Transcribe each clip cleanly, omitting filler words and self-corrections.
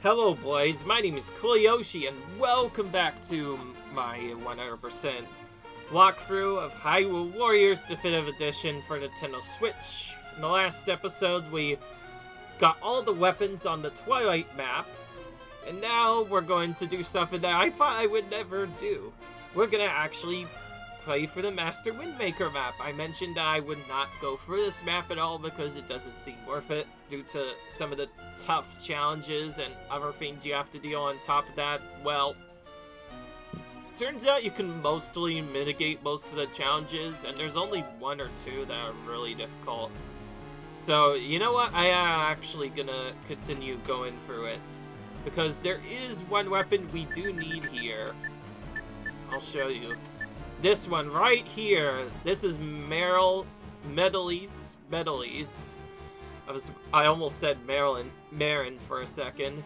Hello boys, my name is Koyoshi and welcome back to my 100% walkthrough of Hyrule Warriors Definitive Edition for Nintendo Switch. In the last episode we got all the weapons on the Twilight map, and now we're going to do something that I thought I would never do. We're gonna actually play for the Master Windmaker Map. I mentioned that I would not go for this map at all because it doesn't seem worth it due to some of the tough challenges and other things you have to deal on top of that. Well, turns out you can mostly mitigate most of the challenges, and there's only one or two that are really difficult. So, you know what? I am actually gonna continue going through it because there is one weapon we do need here. I'll show you. This one right here. This is Medali's. I almost said Marin for a second.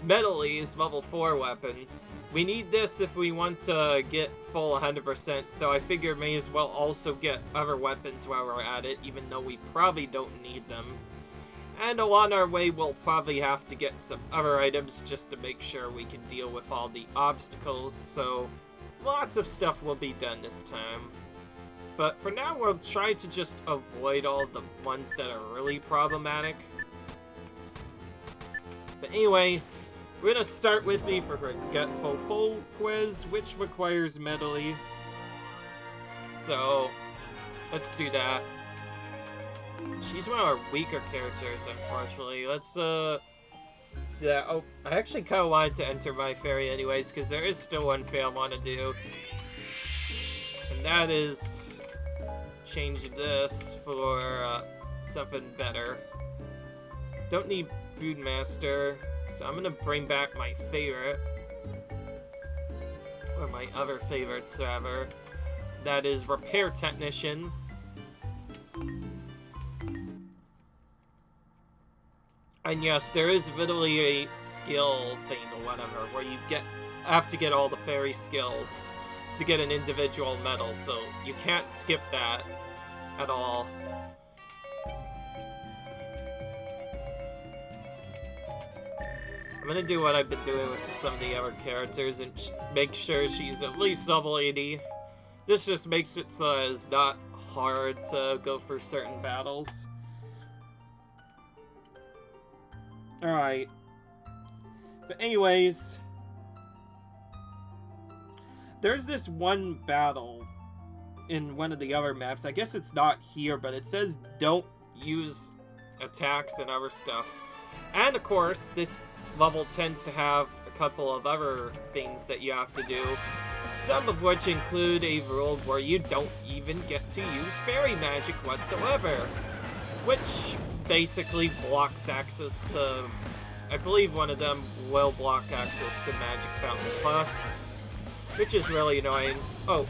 Medali's level 4 weapon. We need this if we want to get full 100%, so I figure may as well also get other weapons while we're at it, even though we probably don't need them. And along our way, we'll probably have to get some other items just to make sure we can deal with all the obstacles, so lots of stuff will be done this time. But for now, we'll try to just avoid all the ones that are really problematic. But anyway, we're gonna start with the Forgetful Foe quiz, which requires Medley. So, let's do that. She's one of our weaker characters, unfortunately. Let's, yeah, oh, I actually kind of wanted to enter my fairy anyways, because there is still one thing I want to do. And that is change this for something better. Don't need Food Master, so I'm going to bring back my favorite. Or my other favorites, rather. That is Repair Technician. And yes, there is literally a skill thing or whatever, where you have to get all the fairy skills to get an individual medal, so you can't skip that at all. I'm gonna do what I've been doing with some of the other characters and make sure she's at least level 80. This just makes it so it's not hard to go for certain battles. Alright. But anyways, there's this one battle in one of the other maps. I guess it's not here, but it says don't use attacks and other stuff. And of course, this level tends to have a couple of other things that you have to do. Some of which include a rule where you don't even get to use fairy magic whatsoever. Which basically blocks access to, I believe one of them will block access to Magic Fountain Plus, which is really annoying. Oh.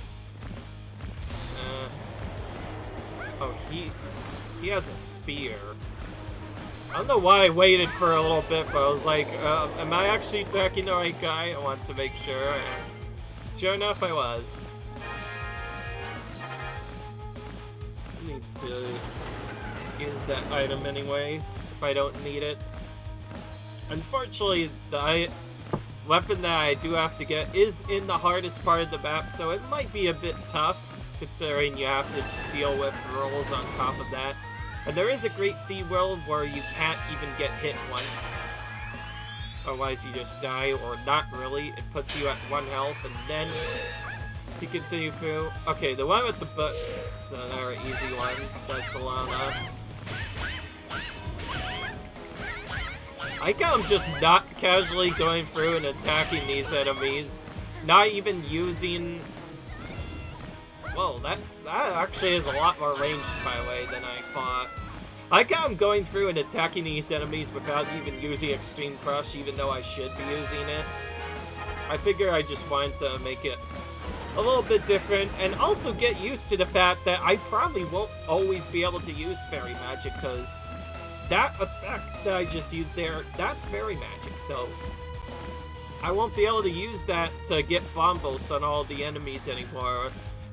Oh, he has a spear. I don't know why I waited for a little bit, but I was like, am I actually attacking the right guy? I want to make sure, and sure enough, I was. Needs to use that item anyway, if I don't need it. Unfortunately, the weapon that I do have to get is in the hardest part of the map, so it might be a bit tough, considering you have to deal with rolls on top of that. And there is a Great Sea World where you can't even get hit once. Otherwise you just die, or not really. It puts you at 1 health, and then you continue through. Okay, the one with the book is another easy one. That's Solana. I like how I'm just not casually going through and attacking these enemies. Not even using... Whoa, that actually has a lot more range, by the way, than I thought. I like how I'm going through and attacking these enemies without even using Extreme Crush, even though I should be using it. I figure I just wanted to make it a little bit different, and also get used to the fact that I probably won't always be able to use fairy magic, because that effect that I just used there, that's fairy magic, so I won't be able to use that to get bombos on all the enemies anymore.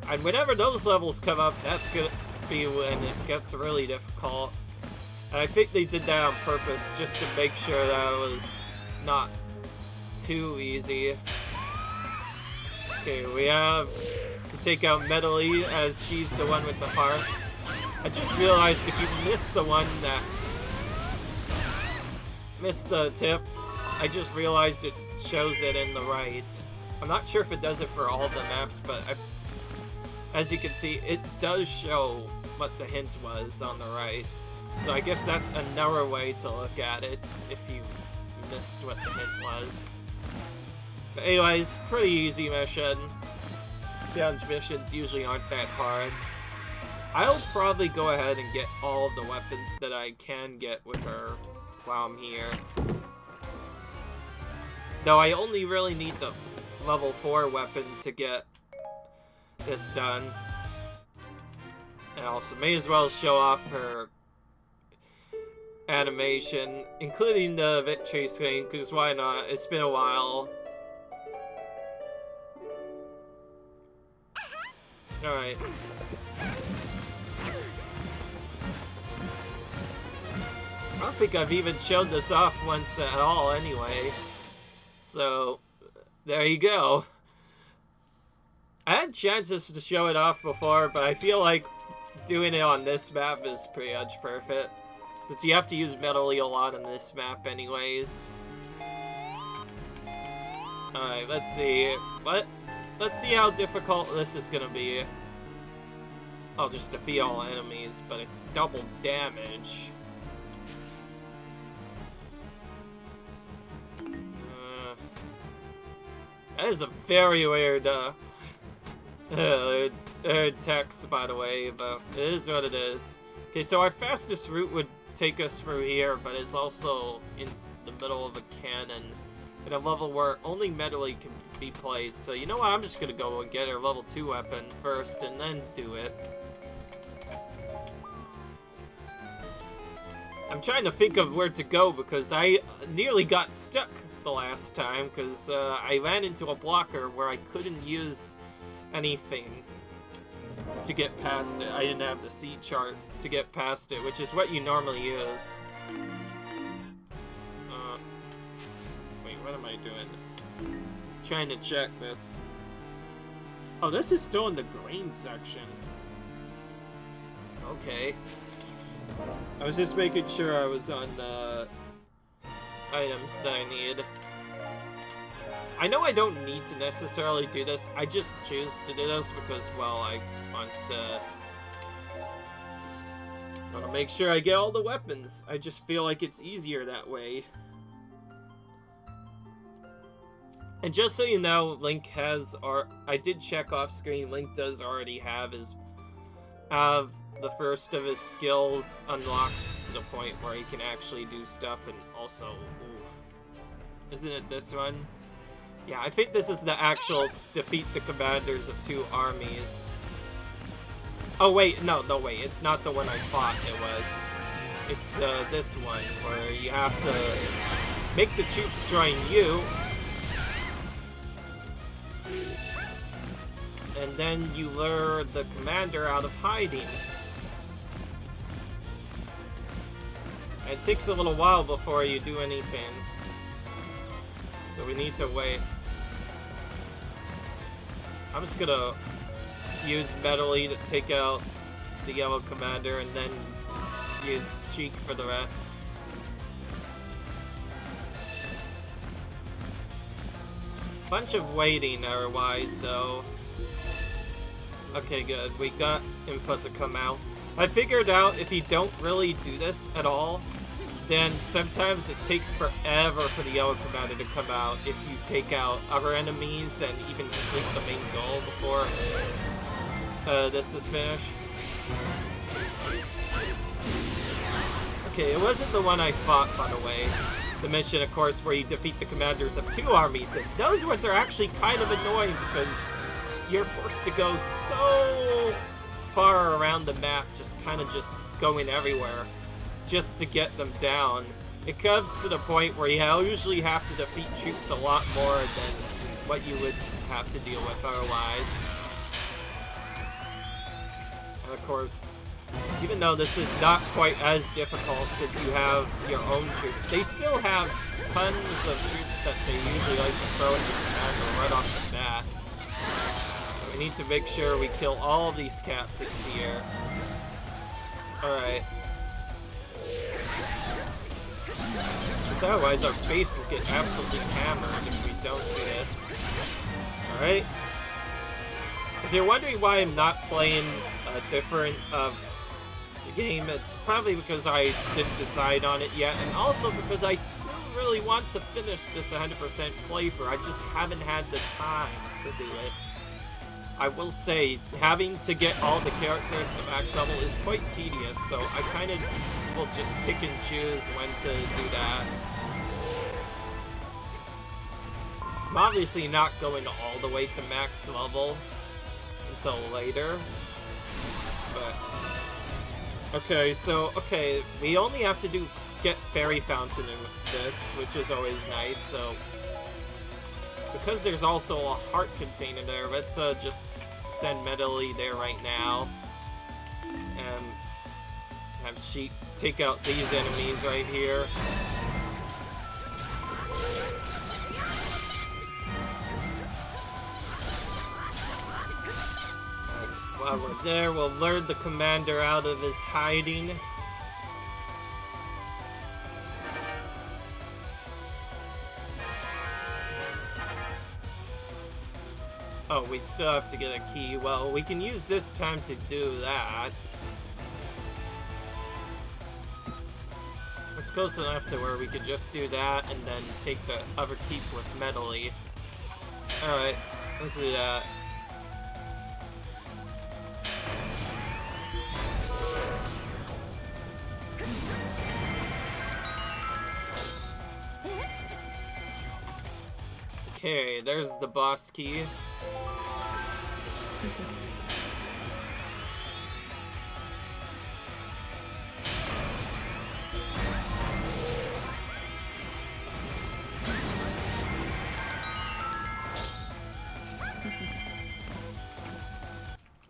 And whenever those levels come up, that's gonna be when it gets really difficult. And I think they did that on purpose, just to make sure that I was not too easy. Okay, we have to take out Medley as she's the one with the heart. I just realized if you missed the one that missed the tip, I just realized it shows it in the right. I'm not sure if it does it for all the maps, but as you can see, it does show what the hint was on the right. So I guess that's another way to look at it if you missed what the hint was. But anyways, pretty easy mission. Challenge missions usually aren't that hard. I'll probably go ahead and get all of the weapons that I can get with her while I'm here. Though I only really need the level 4 weapon to get this done. And also may as well show off her animation, including the victory screen, because why not? It's been a while. Alright. I don't think I've even showed this off once at all anyway. So, there you go. I had chances to show it off before, but I feel like doing it on this map is pretty much perfect. Since you have to use Medley a lot on this map anyways. Alright, let's see. Let's see how difficult this is gonna be. I'll just defeat all enemies, but it's double damage. That is a very weird, text, by the way, but it is what it is. Okay, so our fastest route would take us through here, but it's also in the middle of a cannon in a level where only Medley can be played. So you know what? I'm just gonna go and get her level 2 weapon first and then do it. I'm trying to think of where to go because I nearly got stuck the last time because I ran into a blocker where I couldn't use anything to get past it. I didn't have the C chart to get past it, which is what you normally use. Wait, what am I doing? Trying to check this. Oh, this is still in the green section. Okay. I was just making sure I was on the items that I need. I know I don't need to necessarily do this, I just choose to do this because, well, I want to make sure I get all the weapons. I just feel like it's easier that way. And just so you know, Link has, I did check off screen, Link does already have the first of his skills unlocked to the point where he can actually do stuff, and also, oof. Isn't it this one? Yeah, I think this is the actual defeat the commanders of 2 armies. Oh wait, no, wait, it's not the one I thought it was. It's this one, where you have to make the troops join you, and then you lure the commander out of hiding. It takes a little while before you do anything, so we need to wait. I'm just gonna use Medley to take out the yellow commander and then use Sheik for the rest. Bunch of waiting otherwise though. Okay, good. We got input to come out. I figured out if you don't really do this at all, then sometimes it takes forever for the yellow commander to come out if you take out other enemies and even complete the main goal before this is finished. Okay, it wasn't the one I fought, by the way. The mission, of course, where you defeat the commanders of 2 armies. And those ones are actually kind of annoying because you're forced to go so far around the map, just going everywhere, just to get them down. It comes to the point where you usually have to defeat troops a lot more than what you would have to deal with otherwise. And of course, Even though this is not quite as difficult since you have your own troops, they still have tons of troops that they usually like to throw in your commander right off the bat. So we need to make sure we kill all of these captains here. Alright. Because otherwise our base will get absolutely hammered if we don't do this. Alright. If you're wondering why I'm not playing a different game, it's probably because I didn't decide on it yet, and also because I still really want to finish this 100% playthrough. I just haven't had the time to do it. I will say, having to get all the characters to max level is quite tedious, so I kind of will just pick and choose when to do that. I'm obviously not going all the way to max level until later, but okay, so we only have to get Fairy Fountain in this, which is always nice. So because there's also a heart container there, let's just send Medley there right now and have she take out these enemies right here. While we're there, we'll lure the commander out of his hiding. Oh, we still have to get a key. Well, we can use this time to do that. It's close enough to where we could just do that and then take the other keep with Medley. Alright, let's do that. Okay, there's the boss key.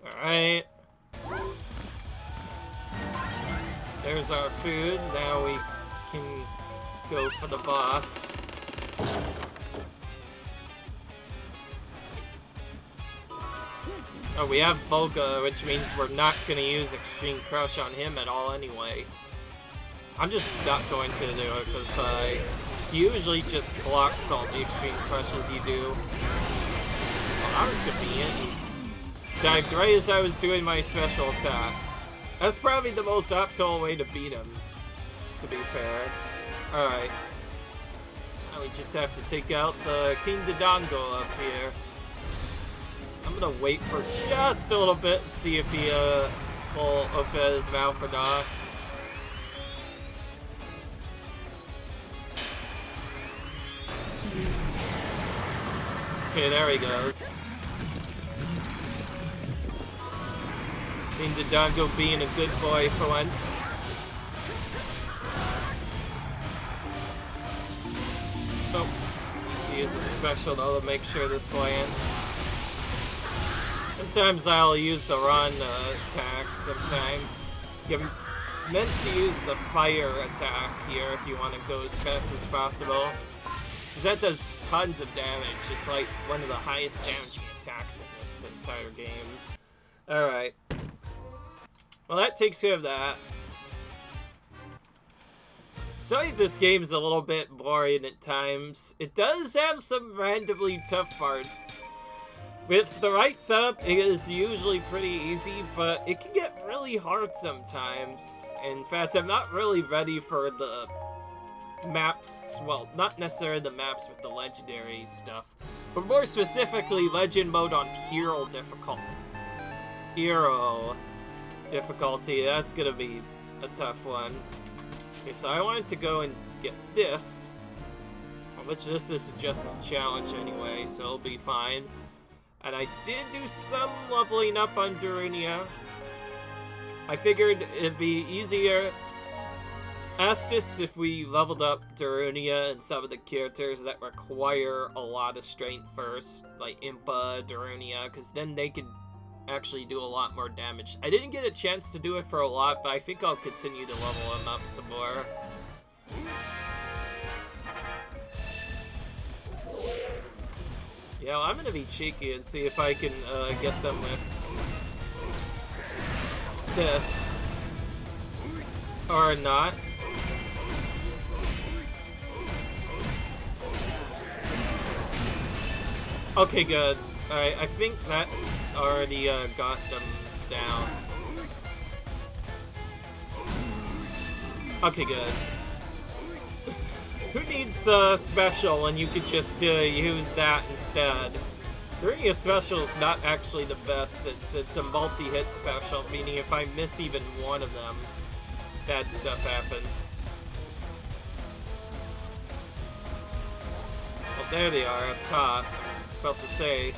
Alright. There's our food. Now we can go for the boss. Oh, we have Volga, which means we're not going to use Extreme Crush on him at all anyway. I'm just not going to do it because he usually just blocks all the Extreme Crushes you do. Well, that was convenient. He dived right as I was doing my special attack. That's probably the most optimal way to beat him, to be fair. Alright. Now we just have to take out the King Dodongo up here. I'm gonna wait for just a little bit to see if he will open his mouth or not. Okay, there he goes. King Dodongo being a good boy for once. Oh, need to use a special though to make sure this lands. Sometimes I'll use the run attack, sometimes. You're meant to use the fire attack here if you want to go as fast as possible. Because that does tons of damage. It's like one of the highest damaging attacks in this entire game. Alright. Well, that takes care of that. Sorry if this game's a little bit boring at times. It does have some randomly tough parts. With the right setup, it is usually pretty easy, but it can get really hard sometimes. In fact, I'm not really ready for the maps, well, not necessarily the maps with the legendary stuff, but more specifically, legend mode on hero difficulty. That's gonna be a tough one. Okay, so I wanted to go and get this, which this is just a challenge anyway, so it'll be fine. And I did do some leveling up on Darunia. I figured it'd be easier, fastest if we leveled up Darunia and some of the characters that require a lot of strength first, like Impa, Darunia, because then they could actually do a lot more damage. I didn't get a chance to do it for a lot, but I think I'll continue to level him up some more. Yeah, well, I'm gonna be cheeky and see if I can get them with this. Or not. Okay, good. Alright, I think that already got them down. Okay, good. Who needs special when you could just use that instead? Doing a special is not actually the best since it's a multi-hit special, meaning if I miss even one of them, bad stuff happens. Well, there they are up top. I was about to say.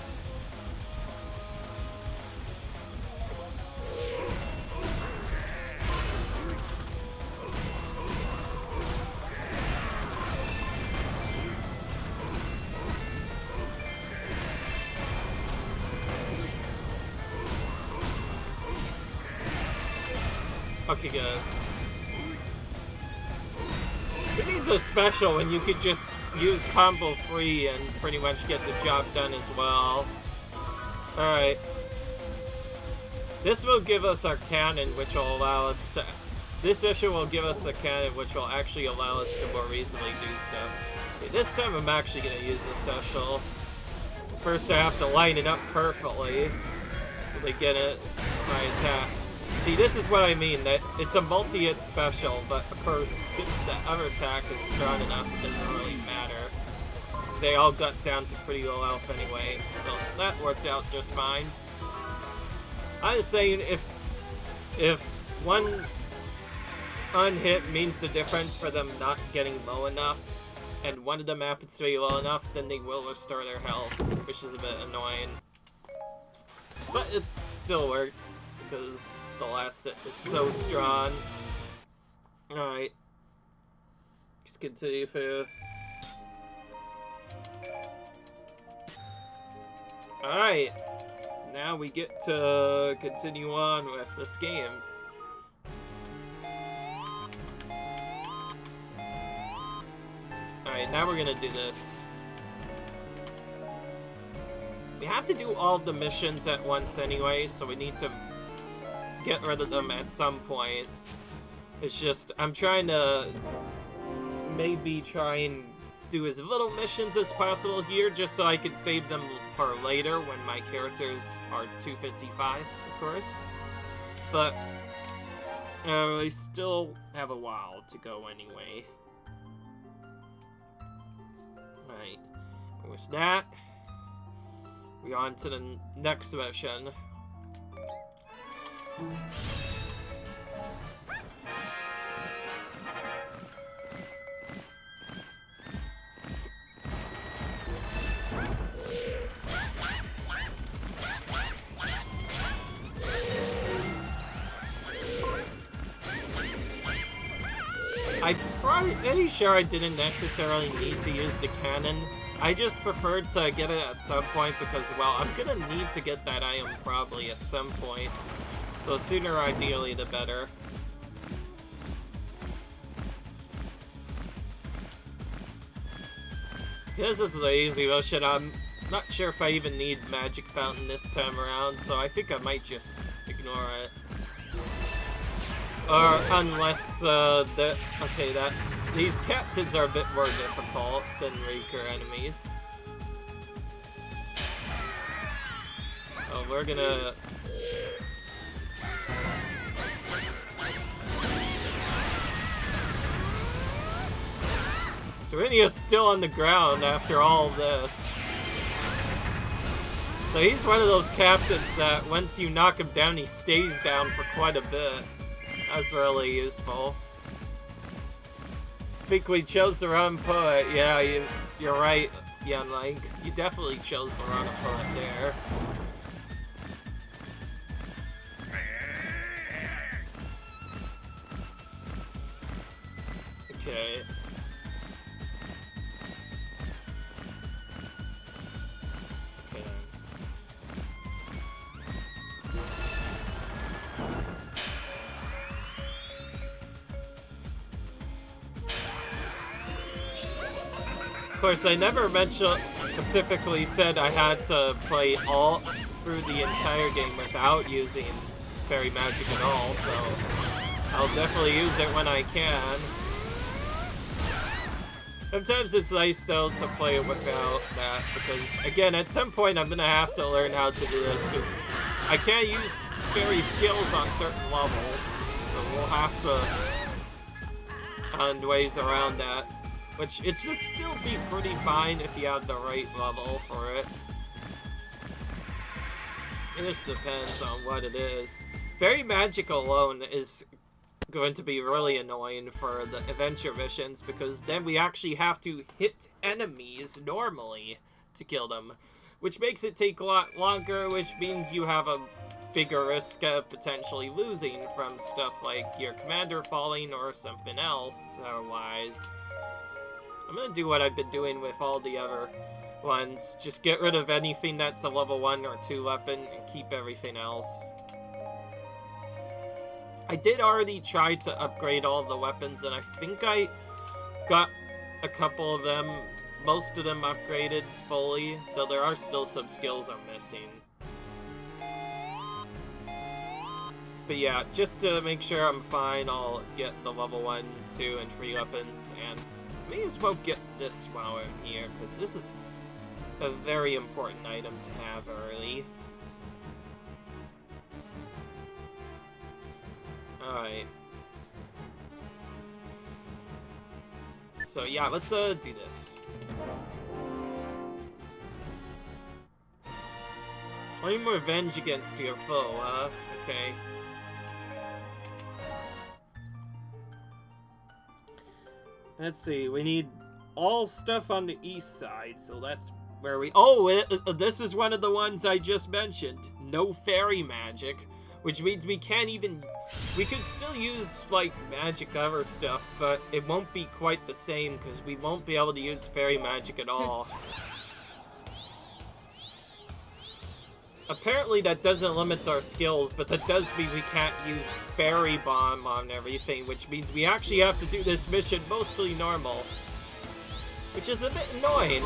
Okay, good. Who needs a special when you could just use combo free and pretty much get the job done as well? Alright. This will give us our cannon, which will allow us to... This issue will give us a cannon, which will actually allow us to more easily do stuff. Okay, this time I'm actually going to use the special. First I have to line it up perfectly, so they get it, my attack. See, this is what I mean, that it's a multi-hit special, but of course, since the other attack is strong enough, it doesn't really matter. Because they all got down to pretty low health anyway, so that worked out just fine. I was saying, if one unhit means the difference for them not getting low enough, and one of them happens to be low enough, then they will restore their health, which is a bit annoying. But it still worked, because the last hit is so strong. Alright. Just continue for... Alright. Now we get to continue on with this game. Alright, now we're gonna do this. We have to do all the missions at once anyway, so we need to get rid of them at some point. It's just, I'm trying to maybe try and do as little missions as possible here, just so I can save them for later when my characters are 255, of course. But we still have a while to go anyway. Alright, with that, we're on to the next mission. I'm pretty sure I didn't necessarily need to use the cannon. I just preferred to get it at some point because, well, I'm gonna need to get that item probably at some point. So sooner, ideally, the better. This is an easy mission. I'm not sure if I even need Magic Fountain this time around, so I think I might just ignore it. Or unless, okay, these captains are a bit more difficult than weaker enemies. Oh, we're gonna... Dorinia's still on the ground after all this. So he's one of those captains that once you knock him down, he stays down for quite a bit. That's really useful. I think we chose the wrong poet. Yeah, you're right, Young Link. You definitely chose the wrong poet there. Okay. course, I never specifically said I had to play all through the entire game without using fairy magic at all, so I'll definitely use it when I can. Sometimes it's nice, though, to play it without that, because, again, at some point I'm gonna have to learn how to do this, because I can't use fairy skills on certain levels, so we'll have to find ways around that. Which, it should still be pretty fine if you have the right level for it. It just depends on what it is. Fairy magic alone is going to be really annoying for the adventure missions, because then we actually have to hit enemies normally to kill them, which makes it take a lot longer, which means you have a bigger risk of potentially losing from stuff like your commander falling or something else otherwise. I'm gonna do what I've been doing with all the other ones, just get rid of anything that's a level 1 or 2 weapon and keep everything else. I did already try to upgrade all the weapons, and I think I got a couple of them, most of them upgraded fully, though there are still some skills I'm missing. But yeah, just to make sure I'm fine, I'll get the level 1, 2, and 3 weapons, and may as well get this while I'm here, because this is a very important item to have early. Alright. So yeah, let's do this. Claim revenge against your foe, okay. Let's see, we need all stuff on the east side, so that's where we... Oh, this is one of the ones I just mentioned. No fairy magic, which means we can't even... We could still use, like, magic other stuff, but it won't be quite the same, because we won't be able to use fairy magic at all. Apparently that doesn't limit our skills, but that does mean we can't use Fairy Bomb on everything, which means we actually have to do this mission mostly normal. Which is a bit annoying.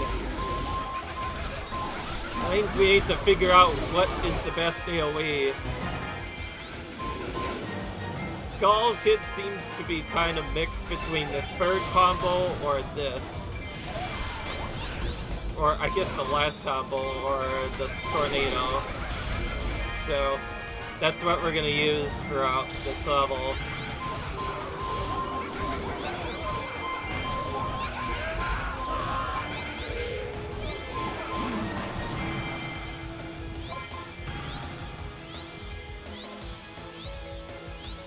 That means we need to figure out what is the best AoE. Skull Kid seems to be kind of mixed between this third combo or this. Or, I guess the last combo, or this tornado. So, that's what we're gonna use throughout this level.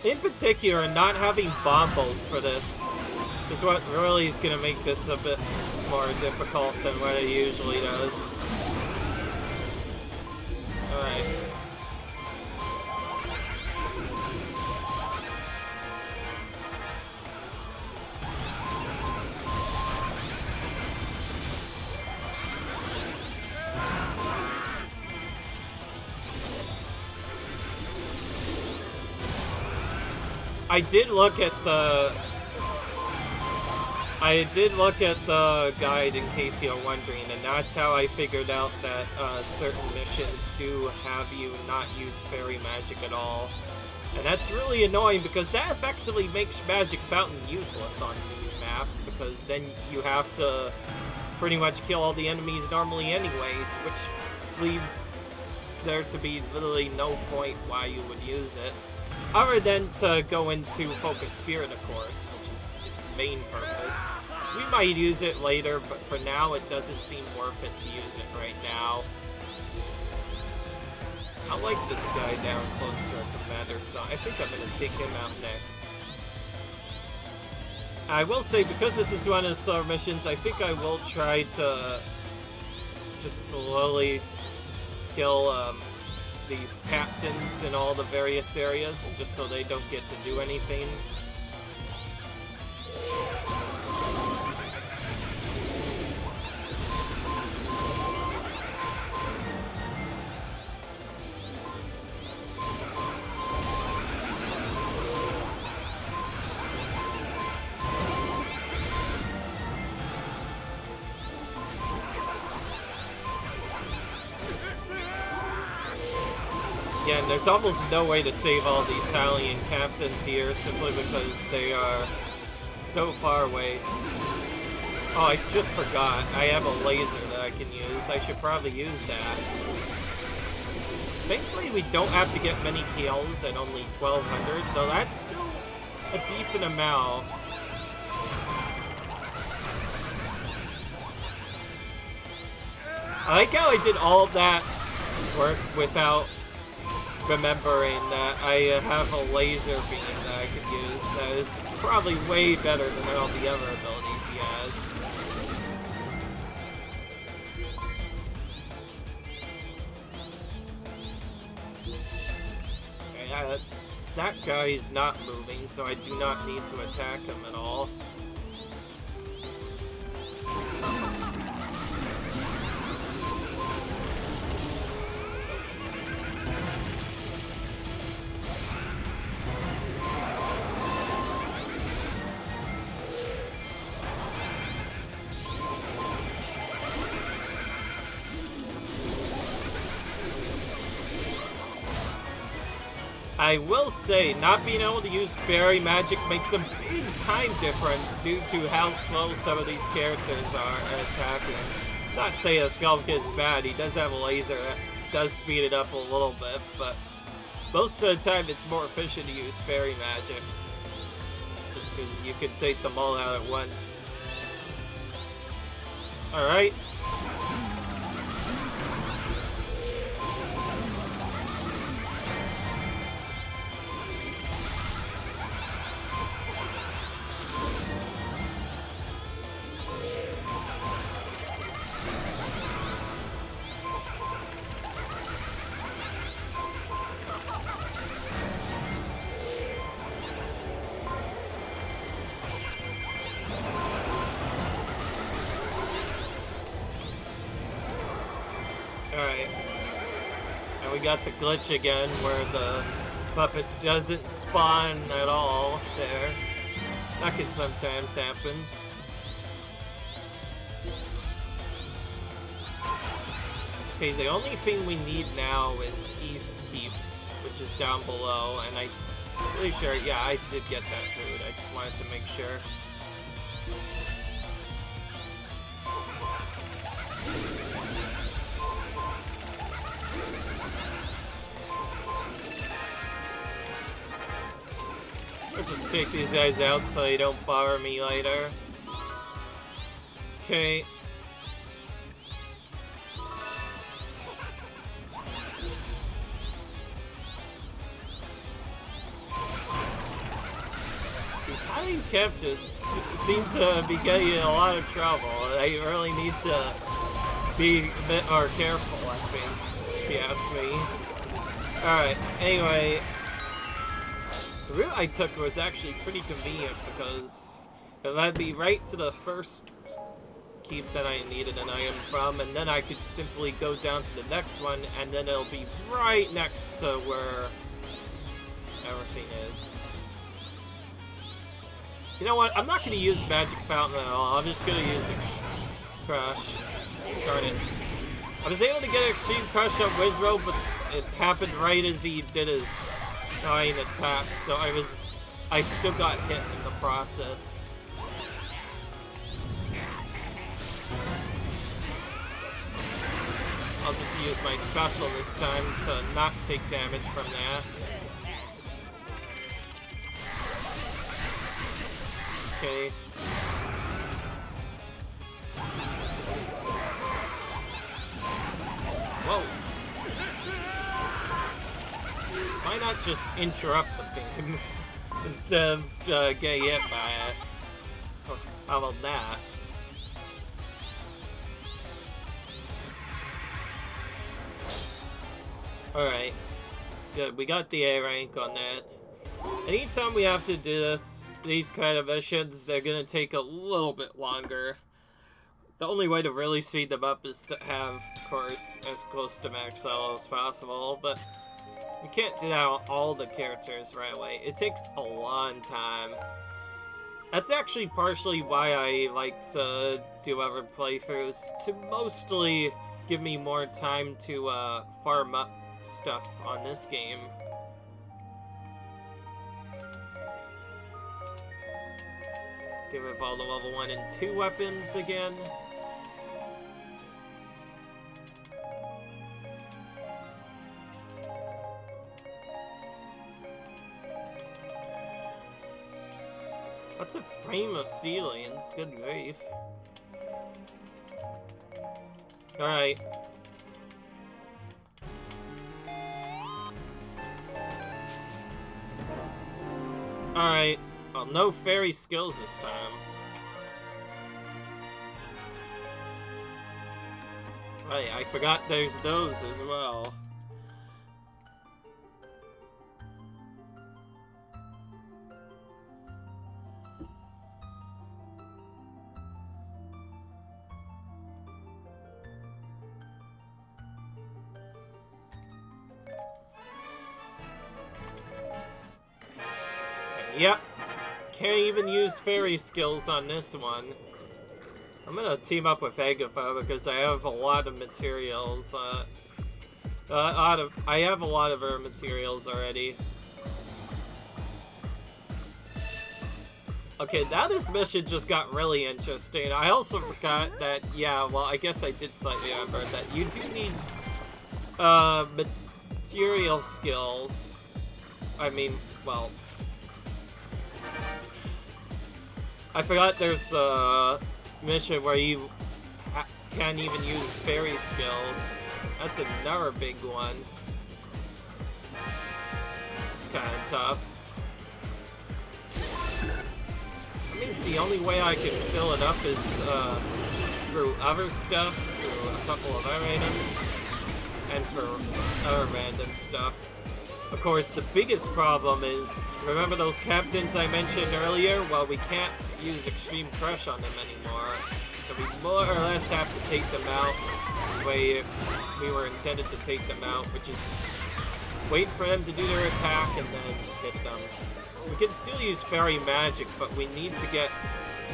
In particular, not having bombos for this is what really is gonna make this a bit more difficult than what it usually does. Alright. I did look at the guide in case you're wondering, and that's how I figured out that certain missions do have you not use fairy magic at all. And that's really annoying because that effectively makes Magic Fountain useless on these maps, because then you have to pretty much kill all the enemies normally anyways, which leaves there to be literally no point why you would use it. Other than to go into Focus Spirit, of course, which is its main purpose. We might use it later, but for now it doesn't seem worth it to use it right now. I like this guy down close to our commander, so I think I'm going to take him out next. I will say, because this is one of the slower missions, I think I will try to just slowly kill these captains in all the various areas, just so they don't get to do anything. again, there's almost no way to save all these Hylian captains here, simply because they are so far away. Oh, I just forgot. I have a laser that I can use. I should probably use that. Thankfully, we don't have to get many kills at only 1,200, though that's still a decent amount. I like how I did all of that work without remembering that I have a laser beam that I could use. That is probably way better than all the other abilities he has. Yeah, that guy is not moving, so I do not need to attack him at all. I will say, not being able to use fairy magic makes a big time difference due to how slow some of these characters are at attacking. Not saying that Skull Kid's bad, he does have a laser that does speed it up a little bit, but most of the time it's more efficient to use fairy magic. Just because you can take them all out at once. Alright. Alright. And we got the glitch again where the puppet doesn't spawn at all there. That can sometimes happen. Okay, the only thing we need now is East Keep, which is down below, and I'm pretty sure, yeah, I did get that food. I just wanted to make sure. Let's just take these guys out so they don't bother me later. Okay. These hiding captains seem to be getting in a lot of trouble. I really need to be a bit more careful, I think, if you ask me. Alright, anyway. The route I took was actually pretty convenient because it led me right to the first keep that I needed an item from, and then I could simply go down to the next one, and then it'll be right next to where everything is. You know what? I'm not going to use Magic Fountain at all. I'm just going to use Crush. Darn it. I was able to get Extreme Crush on Wizrobe, but it happened right as he did his dying attack, so I still got hit in the process. I'll just use my special this time to not take damage from that. Okay. Whoa. Why not just interrupt the game instead of getting hit by it? Oh, how about that? Alright. Good, we got the A rank on that. Anytime we have to do these kind of missions, they're gonna take a little bit longer. The only way to really speed them up is to have, of course, as close to max level as possible, but you can't do that on all the characters right away. It takes a long time. That's actually partially why I like to do other playthroughs, to mostly give me more time to farm up stuff on this game. Give up all the level 1 and 2 weapons again. What's a frame of ceilings? Good grief. Alright. Alright. Well, no fairy skills this time. Right, I forgot there's those as well. Yep. Can't even use fairy skills on this one. I'm gonna team up with Agatha because I have a lot of materials. I have a lot of her materials already. Okay, now this mission just got really interesting. I also forgot that, yeah, well, I guess I did slightly remember that you do need material skills. I mean, well, I forgot there's a mission where you can't even use fairy skills. That's another big one. It's kind of tough. That means the only way I can fill it up is through other stuff, through a couple of other items, and for other random stuff. Of course, the biggest problem is, remember those captains I mentioned earlier? Well, we can't use Extreme Crush on them anymore, so we more or less have to take them out the way we were intended to take them out, which is wait for them to do their attack and then hit them. We can still use Fairy Magic, but we need to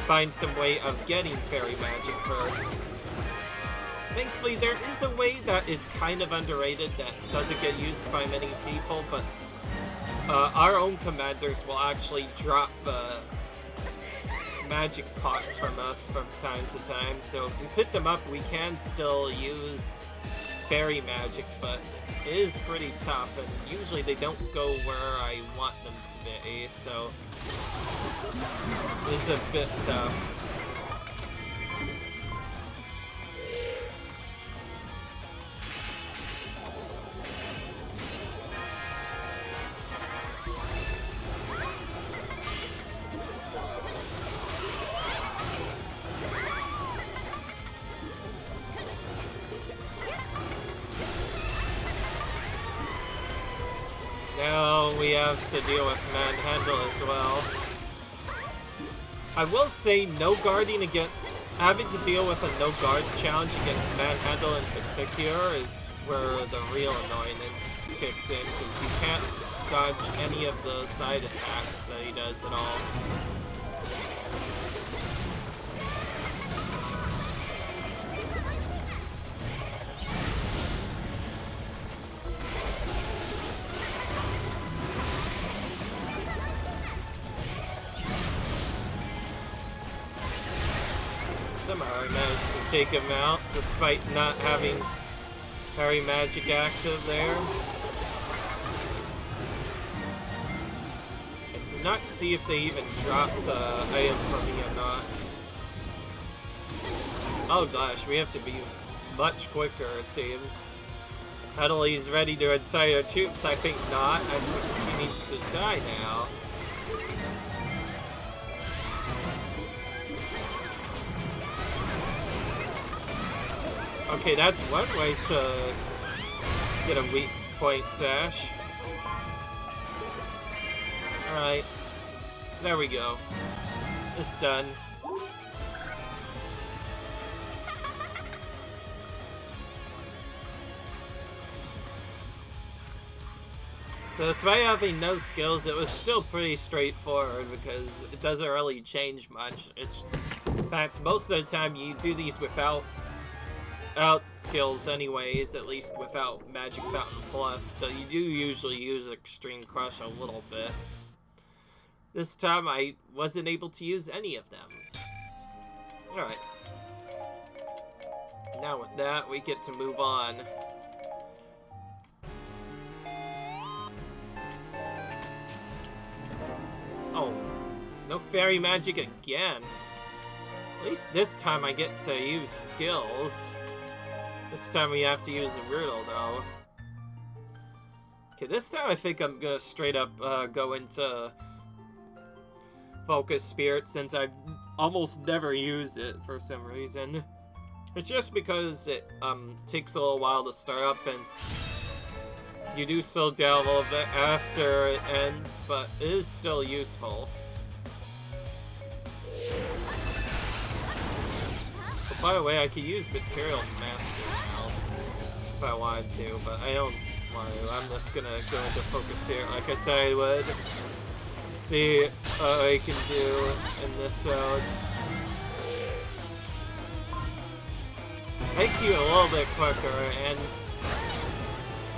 find some way of getting Fairy Magic first. Thankfully, there is a way that is kind of underrated that doesn't get used by many people, but our own commanders will actually drop magic pots from us from time to time, so if we pick them up, we can still use fairy magic, but it is pretty tough, and usually they don't go where I want them to be, so it is a bit tough. Now we have to deal with Manhandle as well. I will say no guarding against having to deal with a no guard challenge against Manhandle in particular is where the real annoyance kicks in, because you can't dodge any of the side attacks that he does at all. Somehow I managed to take him out, despite not having Fairy Magic active there. I did not see if they even dropped item for me or not. Oh gosh, we have to be much quicker, it seems. Huddley's ready to incite our troops. I think not. I think he needs to die now. Okay, that's one way to get a weak point sash. Alright. There we go. It's done. So despite having no skills, it was still pretty straightforward because it doesn't really change much. In fact, most of the time you do these without out skills anyways, at least without Magic Fountain Plus, though you do usually use Extreme Crush a little bit. This time I wasn't able to use any of them. Alright. Now with that, we get to move on. Oh, no fairy magic again. At least this time I get to use skills. This time we have to use the riddle, though. Okay, this time I think I'm gonna straight up go into Focus Spirit, since I almost never use it for some reason. It's just because it takes a little while to start up, and you do slow down a little bit after it ends, but it is still useful. But by the way, I could use Material Master now if I wanted to, but I don't want to. I'm just gonna go into Focus here like I said I would. Let's see what I can do in this zone. Makes you a little bit quicker and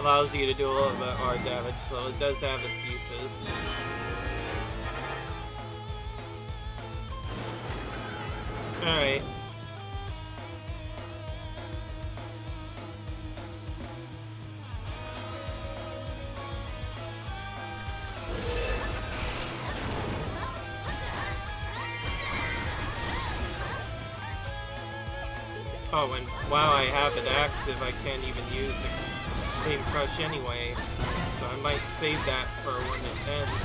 allows you to do a little bit more damage, so it does have its uses. Alright. Oh, and while I have it active, I can't even use Extreme Crush anyway, so I might save that for when it ends.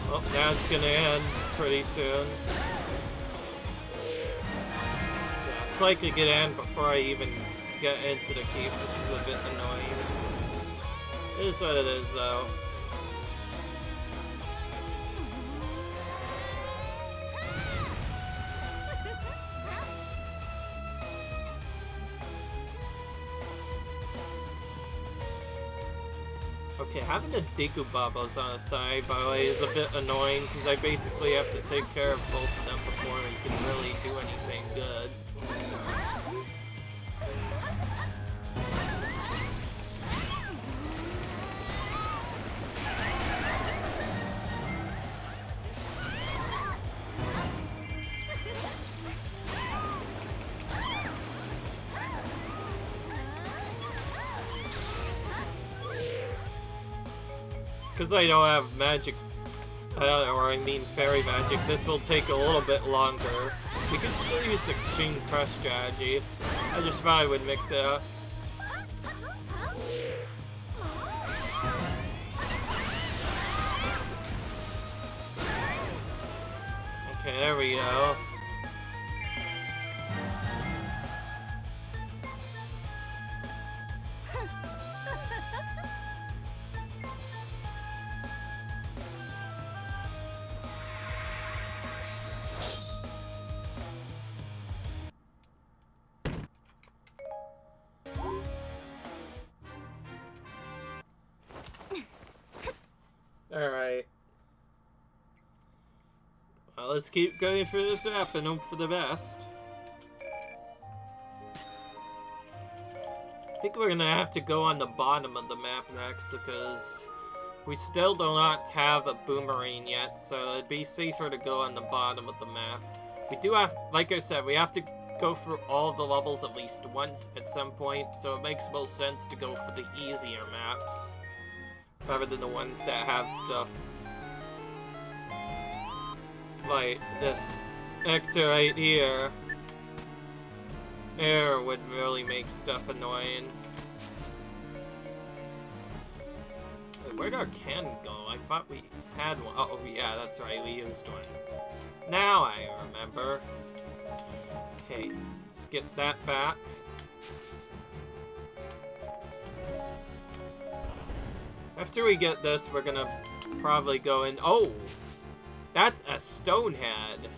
Well, now it's gonna end pretty soon. It's likely to get in before I even get into the keep, which is a bit annoying. It is what it is, though. Okay, having the Deku Babas on the side, by the way, is a bit annoying, because I basically have to take care of both of them before I can really do anything good. Because I don't have magic, or I mean fairy magic, this will take a little bit longer. We can still use the Extreme Crush strategy. I just thought I would mix it up. Okay, there we go. Alright. Well, let's keep going through this app and hope for the best. I think we're gonna have to go on the bottom of the map next, because we still do not have a boomerang yet, so it'd be safer to go on the bottom of the map. We do have, like I said, we have to go through all the levels at least once at some point, so it makes most sense to go for the easier maps rather than the ones that have stuff like this Hector right here. Air would really make stuff annoying. Wait, where'd our can go? I thought we had one. Oh, yeah, that's right, we used one. Now I remember. Okay, let's get that back. After we get this, we're gonna probably go in. Oh! That's a stone head.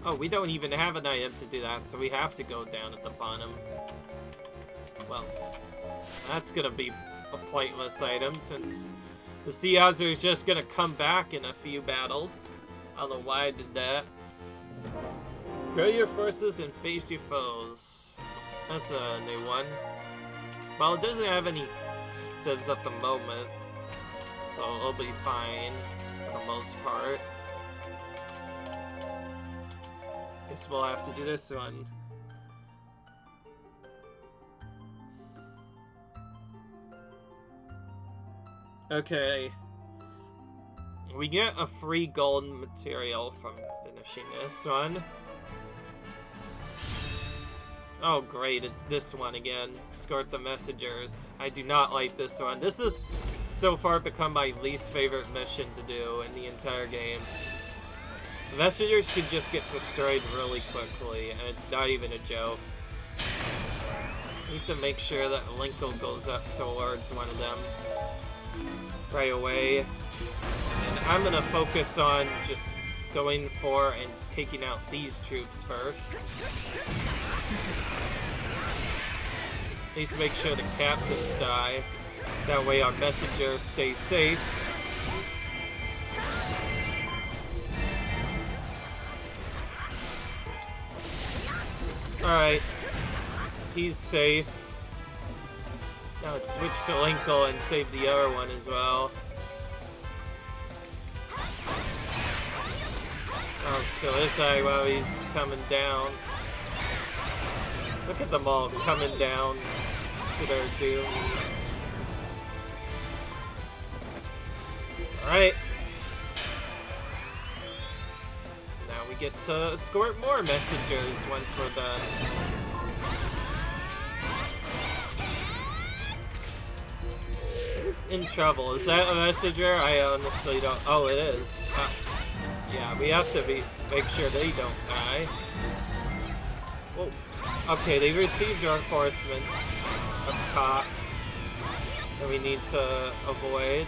Oh, we don't even have an item to do that, so we have to go down at the bottom. Well, that's gonna be a pointless item since the Sea Hazard is just gonna come back in a few battles. I don't know why I did that. Grow your forces and face your foes. That's a new one. Well, it doesn't have any divs at the moment, so it'll be fine for the most part. Guess we'll have to do this one. Okay. We get a free golden material from finishing this one. Oh great, it's this one again. Escort the Messengers. I do not like this one. This has so far become my least favorite mission to do in the entire game. The messengers can just get destroyed really quickly, and it's not even a joke. Need to make sure that Linkle goes up towards one of them right away. And I'm gonna focus on just going for and taking out these troops first. Need to make sure the captains die. That way our messengers stay safe. Alright. He's safe. Now let's switch to Linkle and save the other one as well. Now let's kill this guy while he's coming down. Look at them all coming down to their doom. Alright. Now we get to escort more messengers once we're done. Who's in trouble? Is that a messenger? I honestly don't. Oh, it is. Yeah, we have to make sure they don't die. Whoa. Okay, they received reinforcements up top that we need to avoid.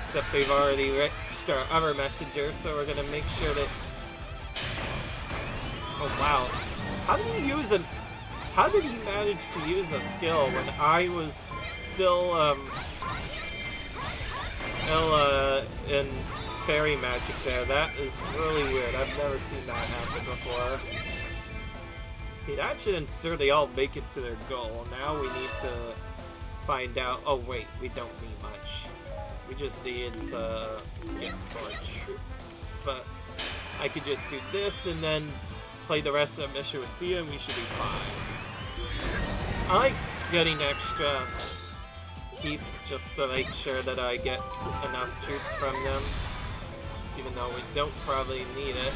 Except they've already reached our other messenger, so we're gonna make sure that. Oh wow! How did he manage to use a skill when I was still in fairy magic there? That is really weird. I've never seen that happen before. Okay, that should ensure they all make it to their goal. Now we need to find out. Oh wait, we don't need much. We just need to get more troops. But I could just do this and then play the rest of the mission with Sia and we should be fine. I like getting extra keeps just to make sure that I get enough troops from them. Even though we don't probably need it.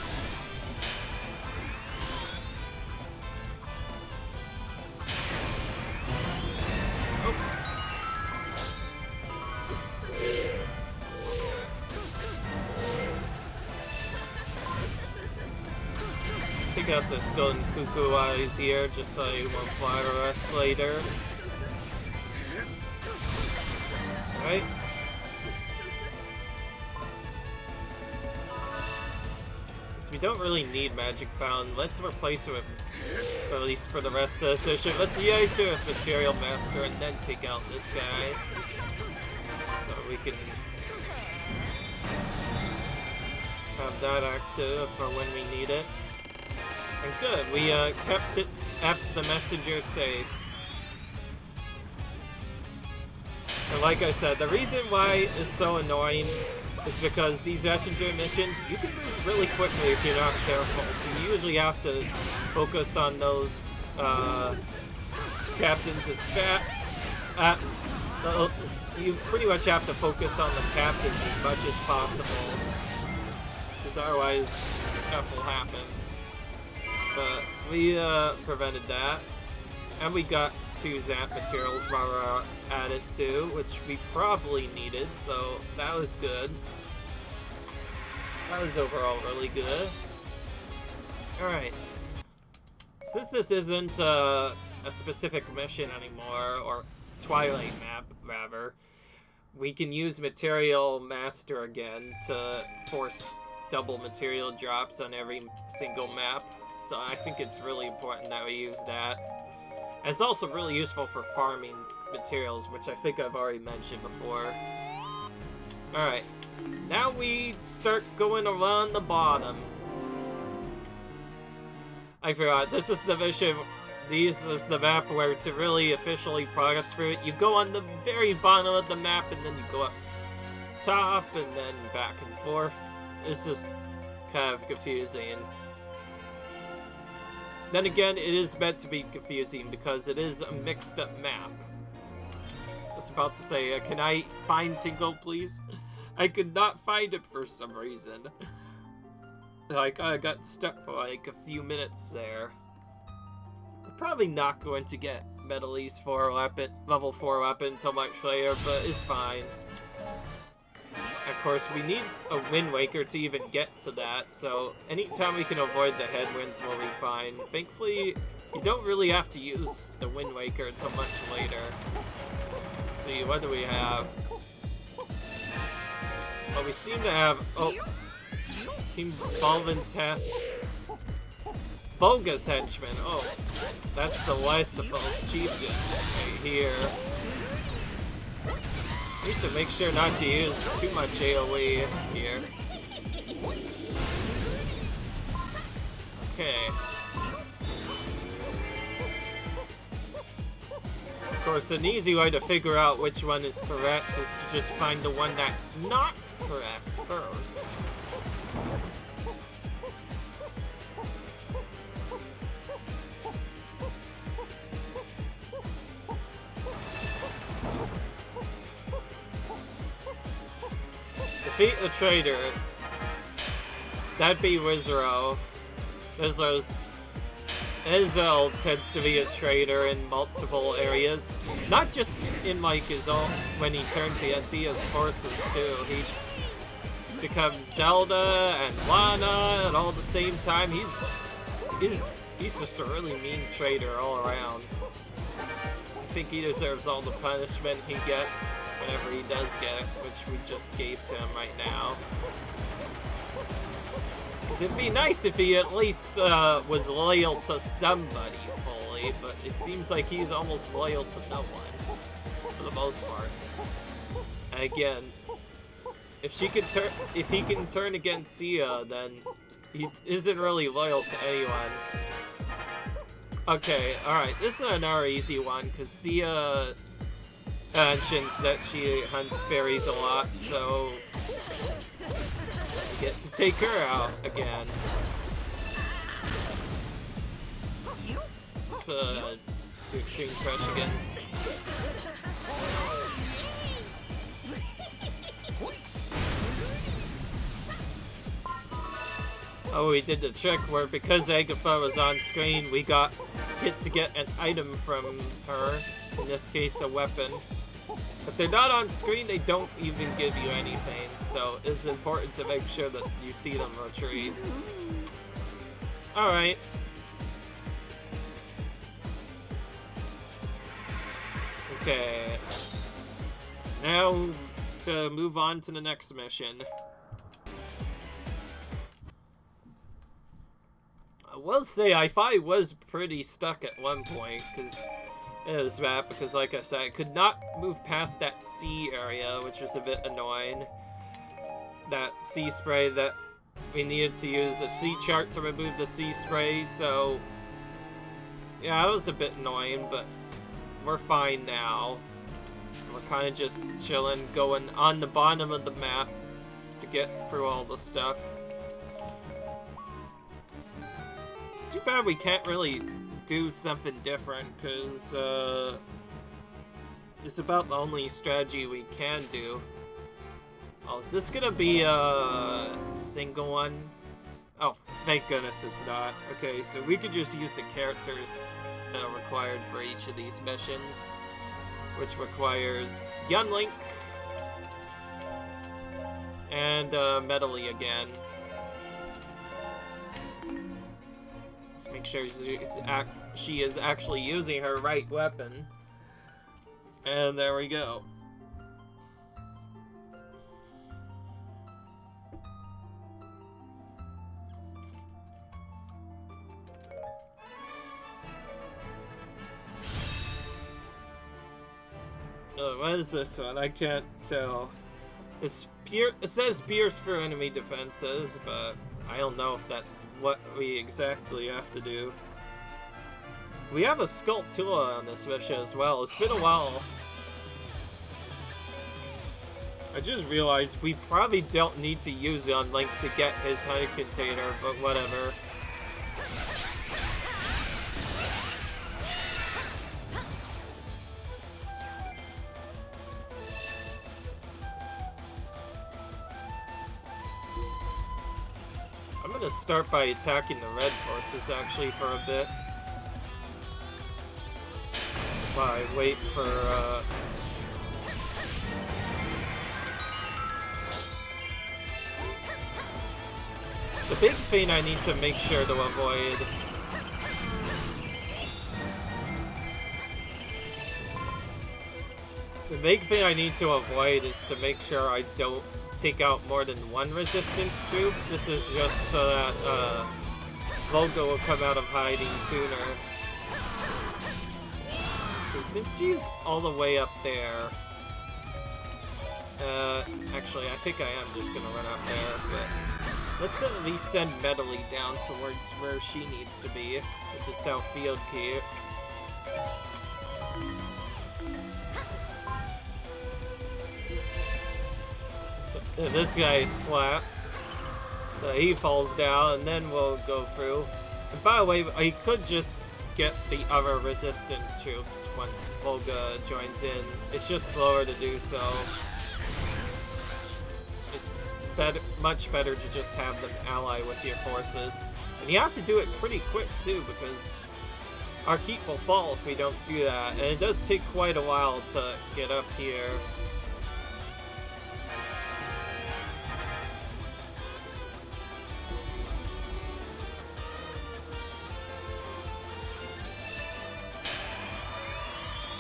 Take out this golden Cucco while he's here, just so he won't fire us later. Alright. Since we don't really need Magic Fountain, let's replace it with, at least for the rest of this issue, let's use it with Material Master and then take out this guy. So we can have that active for when we need it. And good, we kept the messenger safe. And like I said, the reason why it's so annoying is because these messenger missions, you can lose really quickly if you're not careful. So you usually have to focus on those captains as you pretty much have to focus on the captains as much as possible. Because otherwise, stuff will happen. But we prevented that. And we got 2 Zap materials while we're at it too, which we probably needed, so that was good. That was overall really good. Alright. Since this isn't a specific mission anymore, or Twilight map, rather, we can use Material Master again to force double material drops on every single map. So I think it's really important that we use that. And it's also really useful for farming materials, which I think I've already mentioned before. Alright, now we start going around the bottom. I forgot, this is the mission, this is the map where to really officially progress through it, you go on the very bottom of the map and then you go up top and then back and forth. It's just kind of confusing. Then again, it is meant to be confusing because it is a mixed up map. I was about to say, can I find Tingle, please? I could not find it for some reason. Like, I got stuck for like a few minutes there. I'm probably not going to get Metal East 4 weapon, level 4 weapon until much later, but it's fine. Of course, we need a Wind Waker to even get to that, so anytime we can avoid the headwinds will be fine. Thankfully, you don't really have to use the Wind Waker until much later. Let's see, what do we have? Well, we seem to have... Oh! King Balvin's Volga's henchman. Oh, that's the Lysophal's chieftain right here. Need to make sure not to use too much AoE here. Okay. Of course, an easy way to figure out which one is correct is to just find the one that's not correct first. Defeat the traitor. That'd be Wizaro. Ezel tends to be a traitor in multiple areas. Not just in like his own, when he turns against Zia's forces too. He becomes Zelda and Lana and all at the same time. He's just a really mean traitor all around. I think he deserves all the punishment he gets whenever he does get it, which we just gave to him right now. Because it'd be nice if he at least was loyal to somebody fully, but it seems like he's almost loyal to no one, for the most part. And again, if he can turn against Sia, then he isn't really loyal to anyone. Okay, alright, this is another easy one, because Sia mentions that she hunts fairies a lot, so we get to take her out again. Let's do Extreme Crush again. Oh, we did the trick where because Agatha was on screen, we get an item from her, in this case a weapon. If they're not on screen, they don't even give you anything, so it's important to make sure that you see them retreat. Alright. Okay. Now to move on to the next mission. I will say, I thought I was pretty stuck at one point, because it was bad, because like I said, I could not move past that sea area, which was a bit annoying. That sea spray that we needed to use a sea chart to remove the sea spray, so yeah, that was a bit annoying, but we're fine now. We're kind of just chilling, going on the bottom of the map to get through all the stuff. It's too bad we can't really do something different, because it's about the only strategy we can do. Oh, is this gonna be a single one? Oh, thank goodness it's not. Okay, so we could just use the characters that are required for each of these missions, which requires Young Link and Medley again. Let's make sure she is actually using her right weapon. And there we go. What is this one? I can't tell. It says pierce for enemy defenses, but I don't know if that's what we exactly have to do. We have a Skulltula on this mission as well. It's been a while. I just realized we probably don't need to use it on Link to get his honey container, but whatever. I'm gonna start by attacking the red forces actually for a bit. While I wait for the big thing I need to make sure to avoid. The big thing I need to avoid is to make sure I don't take out more than one resistance troop. This is just so that Volga will come out of hiding sooner. Okay, since she's all the way up there, actually I think I am just gonna run up there, but let's at least send Medley down towards where she needs to be, which is South Field Key. So this guy slapped, so he falls down, and then we'll go through. And by the way, I could just get the other resistant troops once Volga joins in. It's just slower to do so. It's much better to just have them ally with your forces. And you have to do it pretty quick too, because our keep will fall if we don't do that. And it does take quite a while to get up here.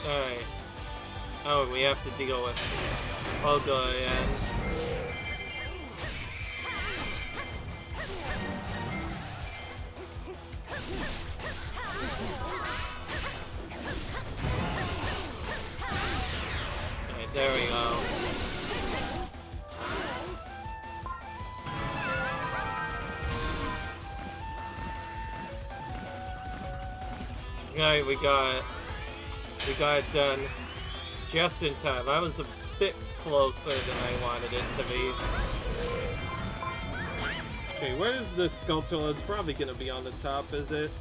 Alright. Oh, we have to deal with Volga again. Alright, there we go. Alright, we got it done just in time. I was a bit closer than I wanted it to be. Okay, where is the Skulltula? It's probably gonna be on the top, is it?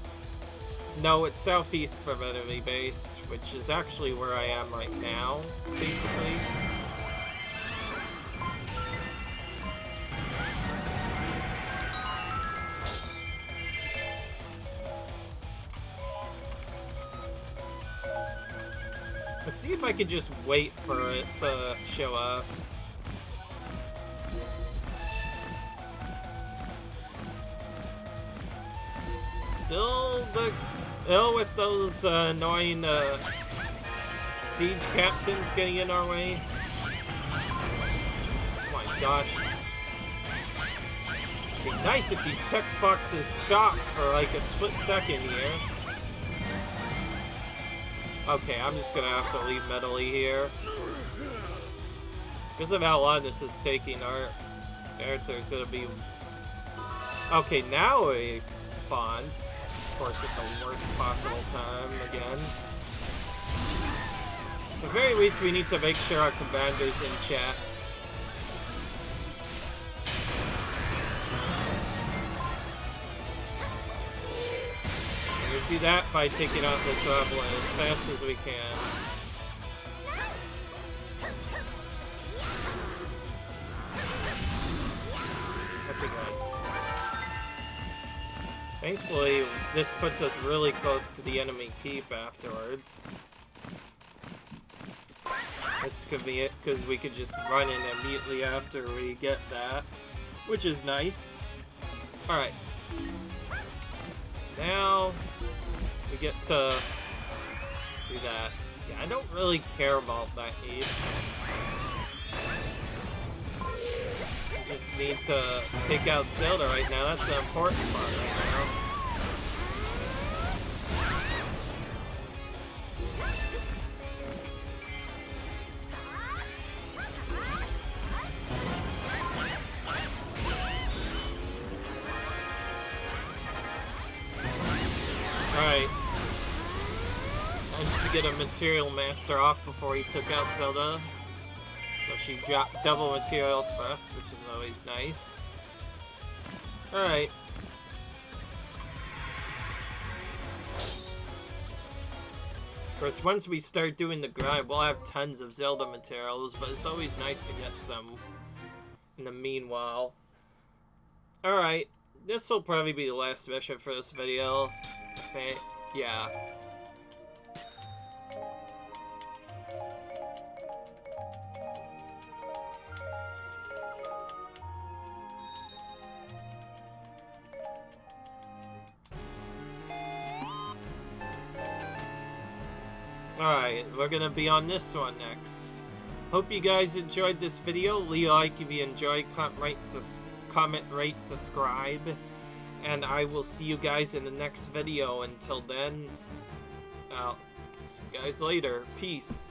No, it's southeast from enemy base, which is actually where I am right now, basically. Let's see if I could just wait for it to show up. Still the hell with those annoying siege captains getting in our way. Oh my gosh. It'd be nice if these text boxes stopped for like a split second here. Okay, I'm just gonna have to leave Medley here. Because of how long this is taking our characters, it'll be... Okay, now it spawns. Of course, at the worst possible time again. At the very least, we need to make sure our commander's in chat. We do that by taking out this level as fast as we can. Okay, good. Thankfully, this puts us really close to the enemy keep afterwards. This could be it, because we could just run in immediately after we get that, which is nice. Alright. Now, we get to do that. Yeah, I don't really care about that heat. We just need to take out Zelda right now. That's the important part right now. Managed to get a material master off before he took out Zelda. So she dropped double materials for us, which is always nice. Alright. Of course, once we start doing the grind, we'll have tons of Zelda materials, but it's always nice to get some in the meanwhile. Alright, this will probably be the last mission for this video. Okay, yeah. Alright, we're gonna be on this one next. Hope you guys enjoyed this video. Leave a like if you enjoyed, comment, rate, subscribe, and I will see you guys in the next video. Until then, I'll see you guys later. Peace.